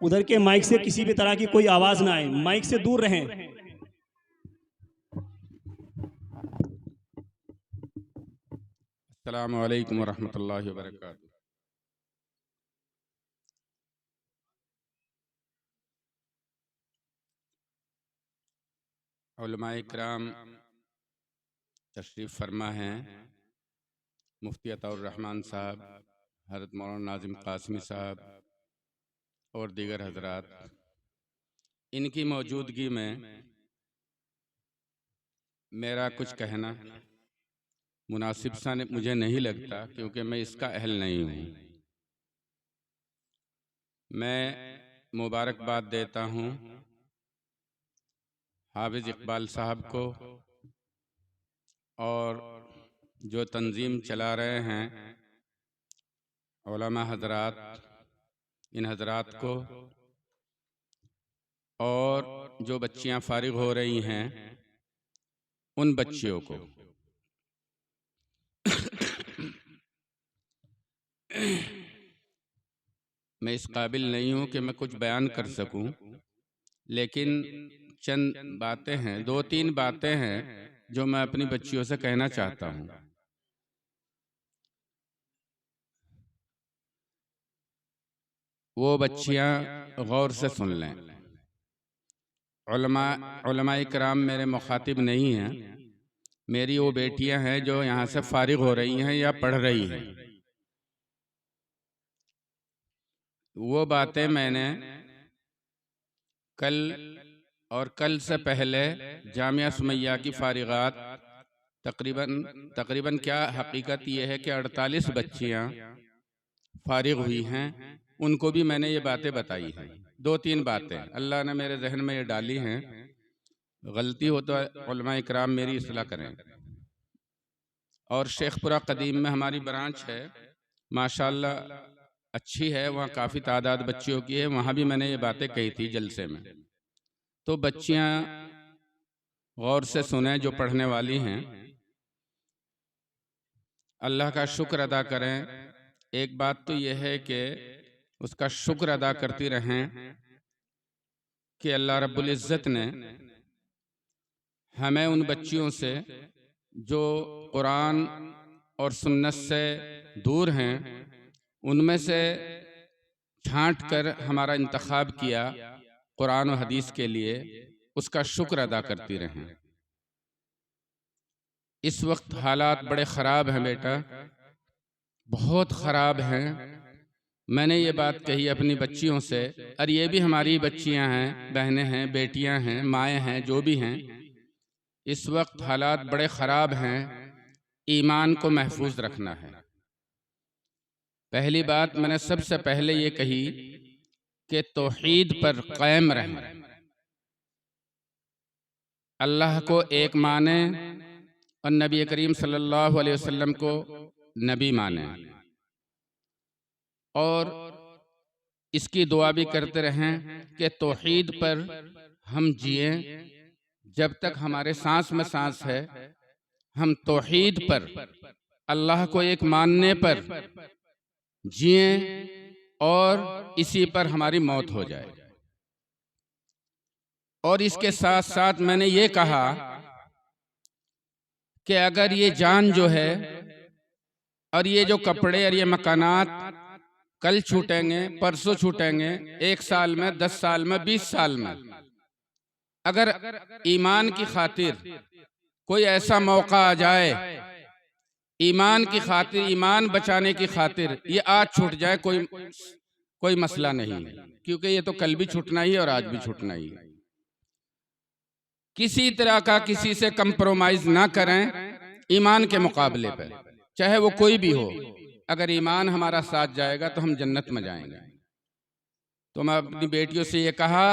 उधर के माइक से किसी भी तरह की कोई आवाज ना आए, माइक से दूर रहें। अस्सलामु अलैकुम वरहमतुल्लाहि वबरकातुहू। उलमाए इकराम तशरीफ़ फरमा हैं, मुफ्ती अताउर रहमान साहब, हज़रत मौलाना नाज़िम क़ासिमी साहब और दीगर हजरात, इनकी मौजूदगी में मेरा कुछ कहना मुनासिब सा मुझे नहीं लगता, क्योंकि मैं इसका अहल नहीं हूँ। मैं मुबारकबाद देता हूँ हाफिज़ इकबाल साहब को और जो तंजीम चला रहे हैं उलमा हजरात, इन हजरात को, और जो बच्चियां फारिग हो रही हैं उन बच्चियों को। मैं इस काबिल नहीं हूं कि मैं कुछ बयान कर सकूं, लेकिन चंद बातें हैं, दो तीन बातें हैं जो मैं अपनी बच्चियों से कहना चाहता हूं। वो बच्चियां गौर से सुन लें। उलमाए किराम मेरे मुखातिब नहीं हैं, मेरी वो बेटियां हैं जो यहाँ से फारिग हो रही हैं या पढ़ रही हैं। वो बातें मैंने कल और कल से पहले जामिया सुमैया की फारिगात तकरीबन क्या हकीकत ये है कि 48 बच्चियां फारिग हुई हैं, उनको भी मैंने ये बातें बताई हैं। दो तीन बातें अल्लाह ने मेरे जहन में ये डाली हैं, गलती हो तो उलमा इकराम मेरी इस्लाह करें। और शेखपुरा कदीम में हमारी ब्रांच है, माशाल्लाह अच्छी है, वहाँ काफ़ी तादाद बच्चियों की है, वहाँ भी मैंने ये बातें कही थी जलसे में। तो बच्चियाँ गौर से सुने जो पढ़ने वाली हैं, अल्लाह का शुक्र अदा करें। एक बात तो यह है कि उसका शुक्र अदा करती रहें कि अल्लाह रब्बुल इज़्ज़त ने हमें उन बच्चियों से जो कुरान और सुन्नत से दूर हैं, उनमें से छांट कर हमारा इंतखाब किया कुरान और हदीस के लिए, उसका शुक्र अदा करती रहें। इस वक्त हालात बड़े ख़राब हैं बेटा, बहुत ख़राब हैं। मैंने ये बात कही अपनी बच्चियों से, और ये भी हमारी बच्चियां हैं, बहनें हैं, बेटियां हैं, माएँ हैं, जो भी हैं। इस वक्त हालात बड़े ख़राब हैं, ईमान को महफूज रखना है। पहली बात मैंने सबसे पहले ये कही कि तौहीद पर कायम रहें, अल्लाह को एक माने और नबी करीम सल्लल्लाहु अलैहि वसल्लम को नबी माने, और इसकी दुआ भी करते रहें कि तौहीद पर हम जिएं। जब तक हमारे सांस में सांस है, हम तौहीद पर, अल्लाह को एक मानने पर जिएं, और इसी पर हमारी मौत हो जाए। और इसके साथ साथ मैंने ये कहा कि अगर ये जान जो है और ये जो कपड़े और ये मकानात कल छूटेंगे, परसों छूटेंगे, 1 साल में, 10 साल में, 20 साल में, अगर ईमान की खातिर कोई ऐसा मौका आ जाए, ईमान की खातिर, ईमान बचाने की खातिर ये आज छूट जाए, कोई मसला नहीं है, क्योंकि ये तो कल भी छूटना ही और आज भी छूटना ही। किसी तरह का किसी से कंप्रोमाइज ना करें ईमान के मुकाबले पर, चाहे वो कोई भी हो। अगर ईमान हमारा साथ जाएगा तो हम जन्नत में जाएंगे। तो मैं अपनी बेटियों से ये कहा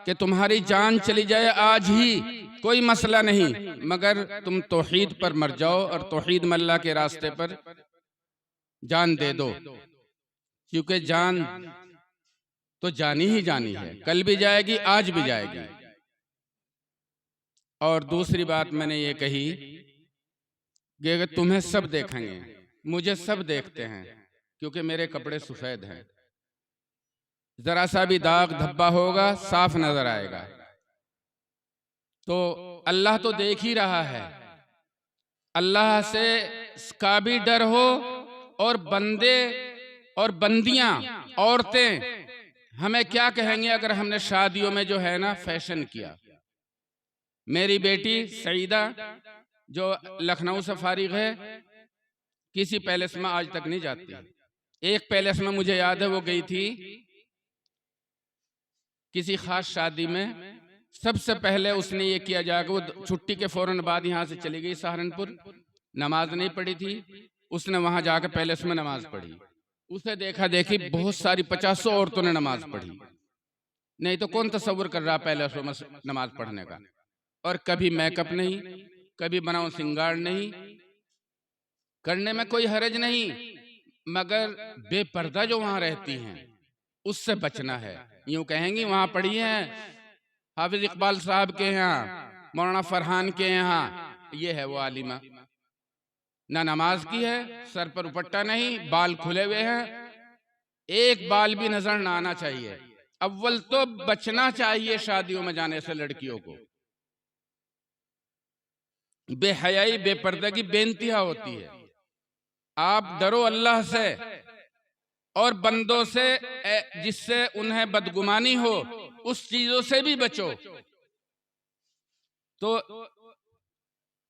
कि तुम्हारी जान चली जाए आज ही, कोई मसला नहीं, मगर तुम तौहीद पर मर जाओ और तौहीद में अल्लाह के रास्ते पर जान दे दो, क्योंकि जान तो जानी ही जानी है, कल भी जाएगी, आज भी जाएगी। और दूसरी बात मैंने ये कही कि अगर तुम्हें सब देखेंगे, मुझे सब देखते हैं, क्योंकि मेरे कपड़े सफ़ेद हैं, जरा सा भी दाग धब्बा होगा साफ नजर आएगा। तो अल्लाह तो देख ही रहा है, अल्लाह से का भी डर हो। और बंदे और बंदियां, औरतें हमें क्या कहेंगे अगर हमने शादियों में जो है ना फैशन किया। मेरी बेटी सईदा जो लखनऊ से फारिग है, किसी पैलेस में आज तक नहीं जाती। एक पैलेस में मुझे याद है वो गई थी किसी खास शादी में। सबसे पहले उसने ये किया जाकर वो छुट्टी के फौरन बाद यहाँ से चली गई सहारनपुर, नमाज नहीं पढ़ी थी उसने, वहां जाकर पैलेस में नमाज पढ़ी। उसे देखा देखी बहुत सारी 50 औरतों ने नमाज पढ़ी। नहीं तो कौन तसव्वुर कर रहा पैलेसों में नमाज पढ़ने का। और कभी मेकअप नहीं, कभी बनाओ सिंगार नहीं, करने में कोई हरज नहीं, मगर बेपर्दा जो वहां रहती हैं उससे बचना है। यूं कहेंगी वहां पढ़ी है हाफिज इकबाल साहब के यहाँ, मौलाना फरहान के यहाँ, ये है वो आलिमा। ना नमाज की है, सर पर दुपट्टा नहीं, बाल खुले हुए हैं, एक बाल भी नजर ना आना चाहिए। अव्वल तो बचना चाहिए शादियों में जाने से लड़कियों को। बेहयाई बेपर्दगी बेइंतहा होती है। आप डरो अल्लाह से और बंदों से जिससे उन्हें बदगुमानी हो, उस चीजों से भी बचो। तो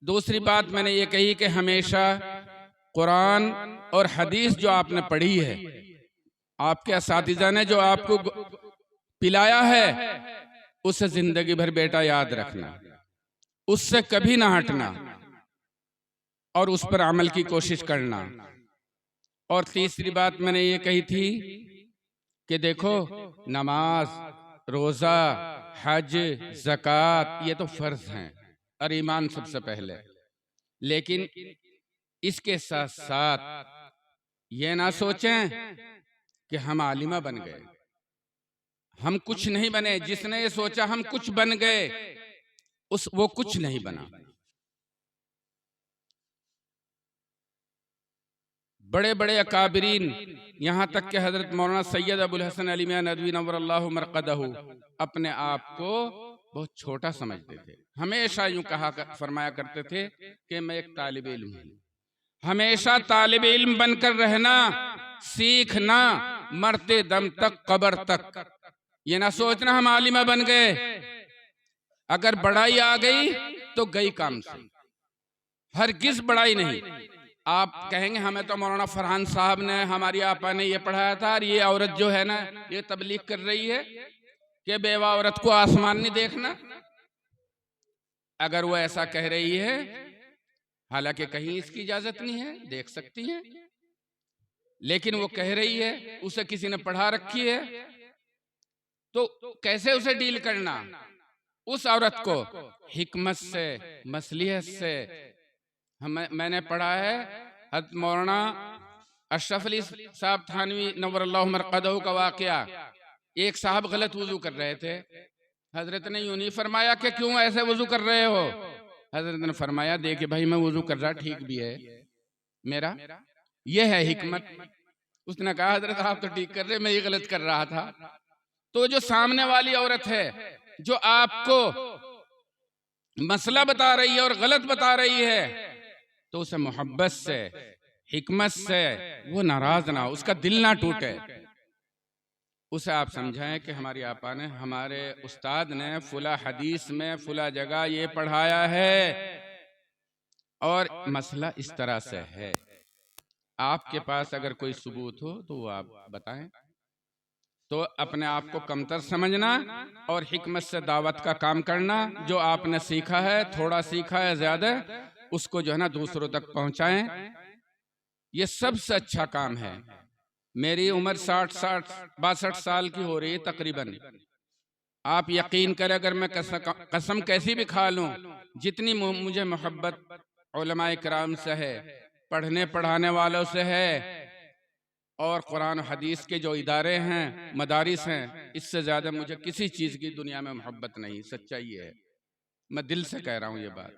दूसरी बात मैंने ये कही कि हमेशा कुरान और हदीस जो आपने पढ़ी है, आपके असातिज़ा ने जो आपको पिलाया है, उसे जिंदगी भर बेटा याद रखना, उससे कभी ना हटना और उस पर अमल की कोशिश करना। और तीसरी बात मैंने ये कही थी कि देखो नमाज, रोजा, हज, ज़कात ये तो फर्ज हैं और ईमान सबसे पहले, लेकिन इसके साथ साथ ये ना सोचें कि हम आलिमा बन गए। हम कुछ नहीं बने। जिसने ये सोचा हम कुछ बन गए, वो कुछ नहीं बना। बड़े बड़े अकाबरीन, यहाँ तक कि हजरत मौलाना सैयद अबुल हसन अली मियां नदवी नव्वरल्लाहु मरक़दहू अपने आप को बहुत छोटा समझते थे। हमेशा यूं फरमाया करते थे कि मैं एक तालिब इल्म हूं। हमेशा तालिब इल्म बनकर रहना, सीखना, मरते दम तक, कब्र तक। ये ना सोचना हम आलिमा बन गए, अगर बड़ाई आ गई तो गई काम से। हरगिज़ बड़ाई नहीं। आप कहेंगे हमें तो मौलाना फरहान साहब ने, हमारी आपा ने ये पढ़ाया था, और ये औरत जो है ना ये तबलीग कर रही है कि बेवा औरत को आसमान नहीं देखना। अगर वो ऐसा कह रही है, हालांकि कहीं इसकी इजाजत नहीं है, देख सकती हैं, लेकिन वो कह रही है, उसे किसी ने पढ़ा रखी है, तो कैसे उसे डील करना? उस औरत को हिकमत से, मसलिहत से। मैंने पढ़ा है हज़रत मौलाना अशरफ अली साहब थानवी नव्वरल्लाहु मरक़दहू का वाक़या। एक साहब गलत वुजू कर रहे थे, हजरत ने यूं नहीं फरमाया कि क्यों ऐसे वुजू कर रहे हो। हजरत ने फरमाया देखिए भाई मैं वुजू कर रहा ठीक भी है मेरा, यह है हिकमत। उसने कहा हजरत आप तो ठीक कर रहे, मैं ये गलत कर रहा था। तो जो सामने वाली औरत है जो आपको मसला बता रही है और गलत बता रही है, तो उसे मोहब्बत से, हिकमत से, वो नाराज ना हो, उसका दिल ना टूटे। उसे आप समझाएं कि हमारी आपा ने, हमारे उस्ताद ने फुला हदीस में फुला जगह ये पढ़ाया है और मसला इस तरह से है। आपके पास अगर कोई सबूत हो तो वो आप बताएं। तो अपने आप को कमतर समझना और हिकमत से दावत का काम करना। जो आपने सीखा है, थोड़ा सीखा है ज्यादा, उसको जो है ना दूसरों तक पहुंचाएं। ये सबसे अच्छा काम है। मेरी उम्र 62 साल की हो रही है तकरीबन। आप यकीन करें अगर मैं कसम कैसी भी खा लूं, जितनी मुझे मोहब्बत उलमाए किराम से है, पढ़ने पढ़ाने वालों से है, और कुरान हदीस के जो इदारे हैं, मदारिस हैं, इससे ज्यादा मुझे किसी चीज की दुनिया में मोहब्बत नहीं। सच्चाई है, मैं दिल से कह रहा हूं ये बात।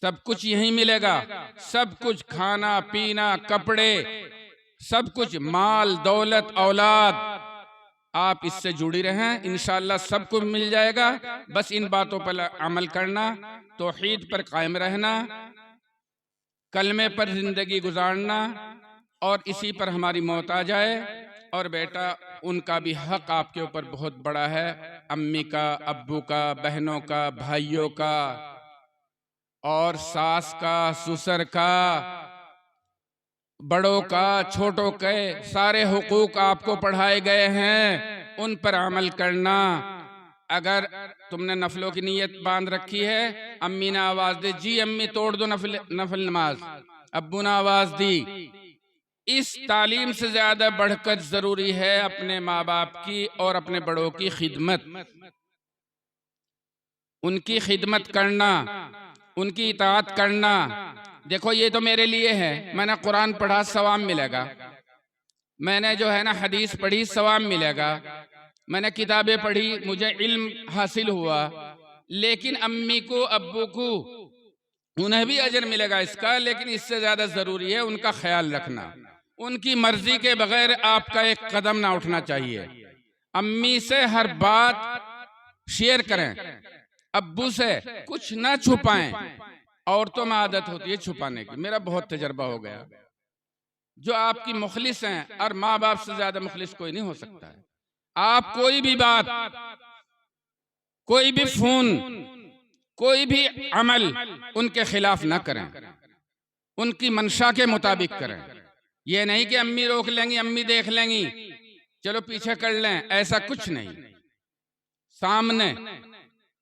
सब कुछ यहीं मिलेगा, सब कुछ, खाना पीना, कपड़े, सब कुछ, माल दौलत औलाद, आप इससे जुड़ी रहें, इंशाअल्लाह सबको मिल जाएगा। बस इन बातों पर अमल करना, तौहीद पर कायम रहना, कलमे पर जिंदगी गुजारना, और इसी पर हमारी मौत आ जाए। और बेटा, उनका भी हक आपके ऊपर बहुत बड़ा है, अम्मी का, अब्बू का, बहनों का, भाइयों का, और सास का, ससुर का, बड़ों का, छोटों के, सारे हुकूक आपको पढ़ाए गए हैं, उन पर अमल करना। अगर तुमने नफलों की नीयत बांध रखी है, अम्मी ने आवाज दी, जी अम्मी तोड़ दो नफल नमाज, अब्बू ने आवाज दी, इस तालीम से ज्यादा बढ़कर जरूरी है अपने माँ बाप की और अपने बड़ों की खिदमत, उनकी खिदमत करना, उनकी इताअत करना। देखो ये तो मेरे लिए है, मैंने कुरान पढ़ा, सवाब मिलेगा, मैंने जो है ना हदीस पढ़ी, सवाब मिलेगा, मैंने किताबें पढ़ी, मुझे इल्म हासिल हुआ। लेकिन अम्मी को, अब्बू को, उन्हें भी अजर मिलेगा इसका, लेकिन इससे ज्यादा जरूरी है उनका ख्याल रखना। उनकी मर्जी के बगैर आपका एक कदम ना उठना चाहिए। अम्मी से हर बात शेयर करें, अब्बू से कुछ ना छुपाएं। औरतों में आदत होती है छुपाने की, मेरा बहुत तजर्बा हो गया। जो आपकी मुखलिस हैं, और माँ बाप से ज्यादा मुखलिस कोई नहीं हो सकता है। आप कोई भी बात, कोई भी फोन, कोई भी अमल उनके खिलाफ ना करें, उनकी मंशा के मुताबिक करें। ये नहीं कि अम्मी रोक लेंगी, अम्मी देख लेंगी, चलो पीछे कर लें, ऐसा कुछ नहीं। सामने,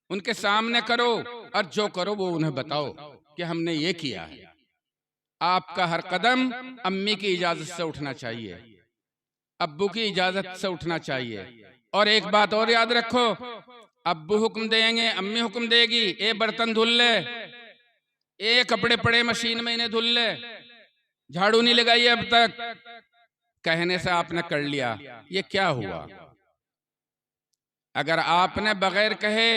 उनके सामने करो, और जो करो वो उन्हें बताओ कि हमने ये किया है। आपका हर कदम अम्मी की इजाजत से उठना चाहिए, अब्बू की इजाजत से उठना चाहिए। और एक बात और याद रखो, अब्बू हुक्म देंगे, अम्मी हुक्म देगी, ए बर्तन धुल ले, ए कपड़े पड़े मशीन में इन्हें धुल ले, झाड़ू नहीं लगाई अब तक, कहने से आपने कर लिया, ये क्या हुआ? अगर आपने बगैर कहे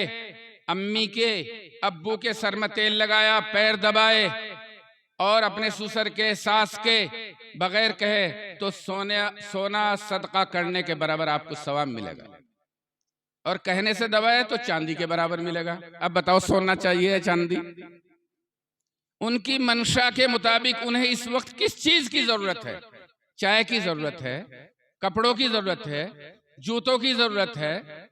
अम्मी के, अब्बू के सर में तेल लगाया, पैर दबाए, और अपने ससुर के, सास के बगैर कहे, तो सोना सदका करने के बराबर आपको सवाब मिलेगा, और कहने से दबाए तो चांदी के बराबर मिलेगा। अब बताओ सोना चाहिए या चांदी? उनकी मंशा के मुताबिक उन्हें इस वक्त किस चीज की जरूरत है? चाय की जरूरत है, कपड़ों की जरूरत है, जूतों की जरूरत है,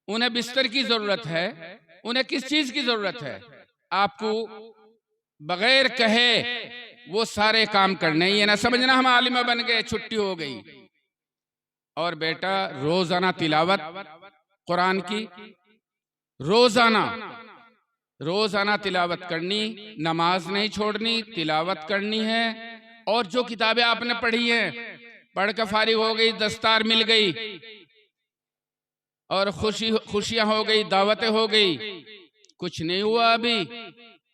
उन्हें बिस्तर की जरूरत है, उन्हें किस चीज की जरूरत है? आपको बगैर कहे वो सारे काम करने। ये ना समझना हम आलिमा बन गए, छुट्टी हो गई। और बेटा, रोजाना तिलावत कुरान की, रोजाना तिलावत करनी, नमाज नहीं छोड़नी, तिलावत करनी है। और जो किताबें आपने पढ़ी हैं, पढ़ कर फारिग हो गई, दस्तार मिल गई, और खुशियां हो गई, दावतें हो गई, कुछ नहीं हुआ अभी।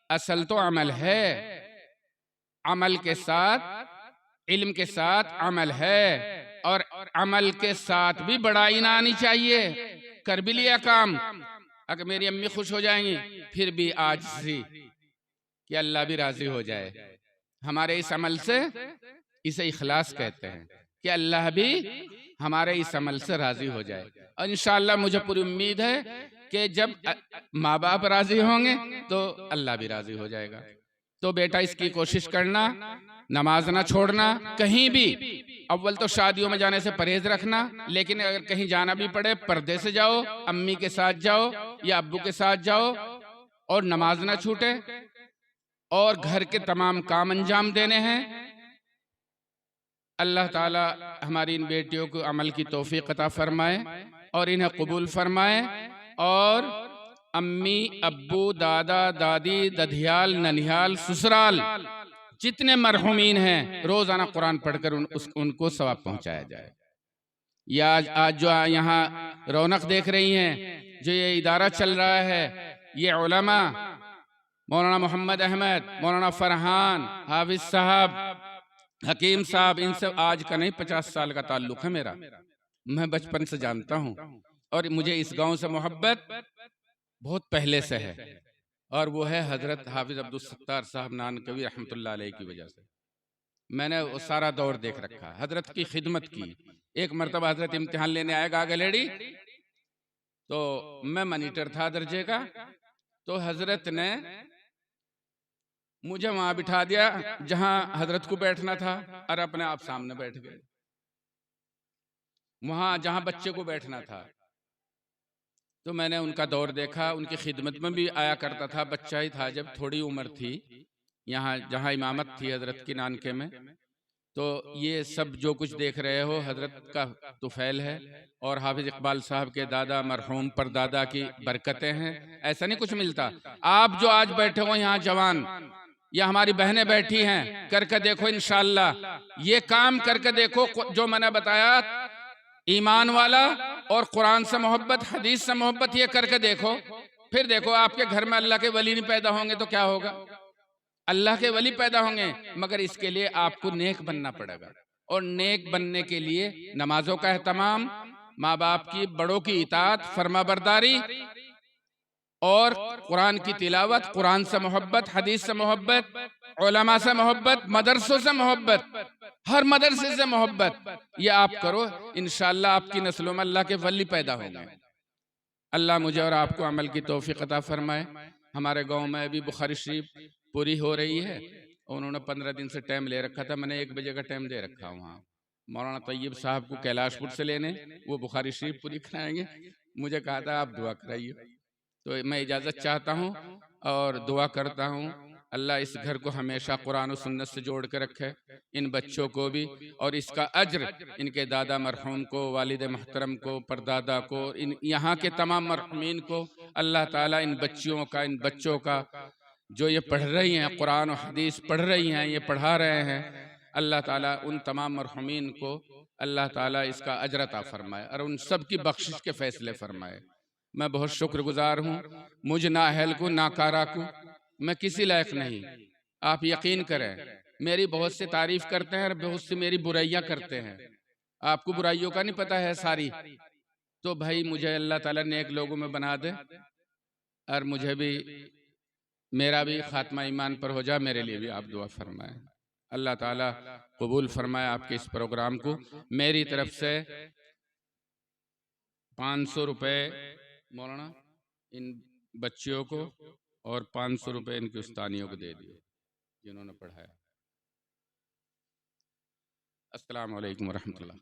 असल तो अमल है, अमल के साथ, इल्म के साथ अमल है, और अमल के साथ भी बड़ाई ना आनी चाहिए। कर भी लिया काम, अगर मेरी अम्मी खुश हो जाएंगी, फिर भी आजिज़ी कि अल्लाह भी राजी हो जाए हमारे इस अमल से। इसे इखलास कहते हैं कि अल्लाह भी हमारे इस अमल से राजी हो जाए। और इंशाअल्लाह मुझे पूरी उम्मीद है कि जब माँ बाप राजी होंगे तो अल्लाह भी राजी हो जाएगा। तो बेटा, इसकी कोशिश करना, नमाज ना छोड़ना कहीं भी। अव्वल तो शादियों में जाने से परहेज रखना, लेकिन अगर कहीं जाना भी पड़े पर्दे से जाओ, अम्मी के साथ जाओ या अब्बू के साथ जाओ, और नमाज ना छूटे, और घर के तमाम काम अंजाम देने हैं। अल्लाह ताला हमारी इन बेटियों को अमल की तौफीक अता फरमाए और इन्हें कबूल फरमाए। और अम्मी, अब्बू, दादा, दादी, दधियाल, ननिहाल, ससुराल, जितने मरहुमीन हैं, रोजाना कुरान पढ़कर उनको सवाब पहुंचाया जाए। या आज जो यहाँ रौनक देख रही हैं, जो ये इदारा चल रहा है, ये उलमा, मौलाना मोहम्मद अहमद, मौलाना फरहान, हाफिज साहब, हकीम साहब, इनसे आज का नहीं 50 साल का ताल्लुक है मेरा। मैं बचपन से जानता हूँ, और मुझे इस गांव से मोहब्बत बहुत पहले से है। और वो है हजरत हाफिज अब्दुल सत्तार साहब नानकवी रहमतुल्लाह अलैह की वजह से। मैंने वो सारा दौर देख रखा, हजरत की खिदमत की, एक मरतबा हजरत इम्तिहान लेने आए गागा लेडी, तो मैं मॉनिटर था दर्जे का, तो हजरत ने मुझे वहां बिठा दिया जहां हजरत को बैठना था, और अपने आप सामने बैठ गए वहां जहां बच्चे को बैठना था। तो मैंने उनका दौर देखा, उनकी खिदमत में भी आया करता था, बच्चा ही था जब, थोड़ी उम्र थी, यहाँ जहाँ इमामत थी हजरत की नानके में। तो ये सब जो कुछ देख रहे हो हजरत का तुफैल है, और हाफिज इकबाल साहब के दादा मरहूम परदादा की बरकतें हैं। ऐसा नहीं कुछ मिलता। आप जो आज बैठे हो यहाँ जवान, या हमारी बहनें बैठी हैं, करके देखो इंशाअल्लाह, ये काम करके देखो जो मैंने बताया, ईमान वाला और कुरान से मोहब्बत, हदीस से मोहब्बत, ये करके देखो। फिर देखो आपके घर में अल्लाह के वली नहीं पैदा होंगे तो क्या होगा? अल्लाह के वली पैदा होंगे, मगर इसके लिए आपको नेक बनना पड़ेगा, और नेक बनने के लिए नमाजों का एहतमाम, माँ बाप की बड़ों की इताअत, फरमाबरदारी, और कुरान की तिलावत, कुरान से मोहब्बत, हदीस से मोहब्बत, उलमा से मोहब्बत, मदरसों से मोहब्बत, हर मदरसे से मोहब्बत, ये आप करो, इंशाअल्लाह आपकी नस्लों में अल्लाह के वली पैदा होंगे। अल्लाह मुझे और आपको अमल की तौफीक अता फरमाए। हमारे गांव में अभी बुखारी शरीफ पूरी हो रही है, उन्होंने 15 दिन से टाइम ले रखा था, मैंने 1 बजे का टाइम दे रखा वहाँ मौलाना तैयब साहब को कैलाशपुर से लेने, वो बुखारी शरीफ पूरी कराएंगे। मुझे कहा था आप दुआ कराइए, तो मैं इजाज़त चाहता हूँ और दुआ करता हूँ, अल्लाह इस घर को हमेशा कुरान और सुन्नत से जोड़ के रखे, इन बच्चों को भी, और इसका अज्र इनके दादा मरहूम को, वालिद महतरम को, परदादा को, इन यहाँ के तमाम मरहूमीन को अल्लाह ताला इन बच्चियों का, इन बच्चों का जो ये पढ़ रही हैं, कुरान और हदीस पढ़ रही हैं, ये पढ़ा रहे हैं, अल्लाह ताला उन तमाम मरहूमीन को अल्लाह ताला इसका अजर अता फरमाए और उन सब की बख्शिश के फैसले फरमाए। मैं बहुत शुक्रगुजार हूँ, मुझ नाअहल को, नाकारा को, मैं किसी लायक नहीं। आप यकीन करें, मेरी बहुत से तारीफ करते हैं और बहुत सी मेरी बुराइयां करते हैं। आपको बुराइयों का नहीं पता है सारी, तो भाई मुझे अल्लाह ताला नेक लोगों में बना दे, और मुझे भी, मेरा भी खात्मा ईमान पर हो जाए, मेरे लिए भी आप दुआ फरमाएं। अल्लाह ताला कबूल फरमाए आपके इस प्रोग्राम को। मेरी तरफ से 500 रुपये मौलाना इन बच्चियों को, और 500 रुपये इनकी उस्तानियों को दे दिए जिन्होंने पढ़ाया। अस्सलाम वालेकुम वरहमतुल्लाह।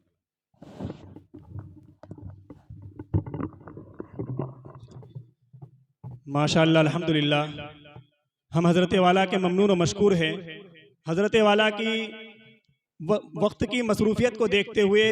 माशाअल्लाह, अल्हम्दुलिल्लाह। हम हज़रत वाला के ममनून और मशकूर हैं। हज़रत वाला की वक्त की मसरूफियत को देखते हुए